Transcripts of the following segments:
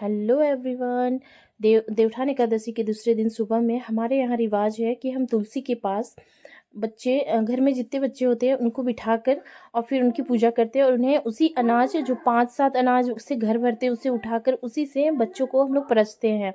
Hello everyone. Devuthan Ekadashi के दूसरे दिन सुबह में हमारे यहाँ रिवाज है कि हम तुलसी के पास बच्चे घर में जितने बच्चे होते हैं उनको बिठाकर और फिर उनकी पूजा करते हैं और उन्हें उसी अनाज जो 5-7 अनाज उससे घर भरते हैं उसे उठाकर उसी से बच्चों को हम लोग परसते हैं।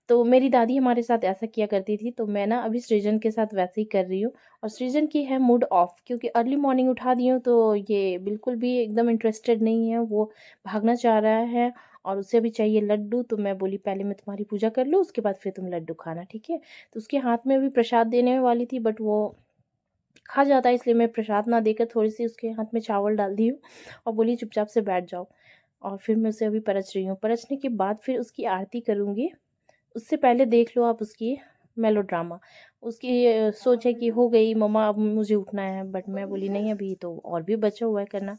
तो मेरी दादी हमारे साथ ऐसा किया करती थी, तो मैं ना अभी सृजन के साथ वैसे ही कर रही हूँ। और सृजन की है मूड ऑफ, क्योंकि अर्ली मॉर्निंग उठा दी हूँ तो ये बिल्कुल भी एकदम इंटरेस्टेड नहीं है, वो भागना चाह रहा है और उसे भी चाहिए लड्डू। तो मैं बोली पहले मैं तुम्हारी पूजा कर लूँ, उसके बाद फिर तुम लड्डू खाना, ठीक है। तो उसके हाथ में भी प्रसाद देने वाली थी, बट वो खा जाता है, इसलिए मैं प्रसाद ना देकर थोड़ी सी उसके हाथ में चावल डाल दी हूँ और बोली चुपचाप से बैठ जाओ। और फिर मैं उसे अभी परच रही हूँ। परचने के बाद फिर उसकी आरती करूँगी। उससे पहले देख लो आप उसकी मेलोड्रामा। उसकी सोच है कि हो गई मम्मा, अब मुझे उठना है, बट मैं बोली नहीं, अभी तो और भी बचा हुआ है करना।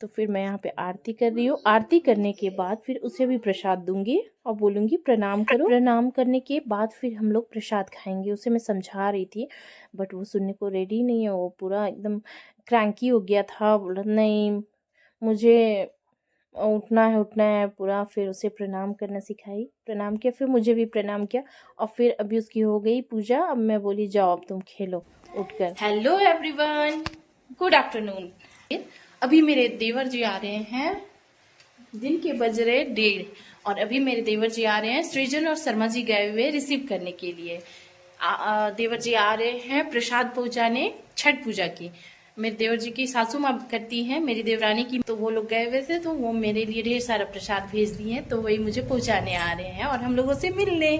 तो फिर मैं यहाँ पे आरती कर रही हूँ। आरती करने के बाद फिर उसे भी प्रसाद दूंगी और बोलूँगी प्रणाम करो। प्रणाम करने के बाद फिर हम लोग प्रसाद खाएंगे। उसे मैं समझा रही थी, बट वो सुनने को रेडी नहीं है। वो पूरा एकदम क्रैंकी हो गया था, बोला नहीं मुझे उठना है पूरा। फिर उसे प्रणाम करना सिखाई, प्रणाम किया, फिर मुझे भी प्रणाम किया। और फिर अभी उसकी हो गई पूजा। अब मैं बोली जाओ अब तुम खेलो उठकर। Hello everyone, good afternoon. अभी मेरे देवर जी आ रहे हैं, दिन के बज रहे 1:30 और अभी मेरे देवर जी आ रहे हैं सृजन और शर्मा जी गए हुए रिसीव करने के लिए। देवर जी आ रहे हैं प्रसाद पहुंचाने छठ पूजा की। मेरे देवर जी की सासू माँ करती हैं मेरी देवरानी की, तो वो लोग गए हुए थे तो वो मेरे लिए ढेर सारा प्रसाद भेज दिए हैं, तो वही मुझे पहुंचाने आ रहे हैं और हम लोगों से मिलने।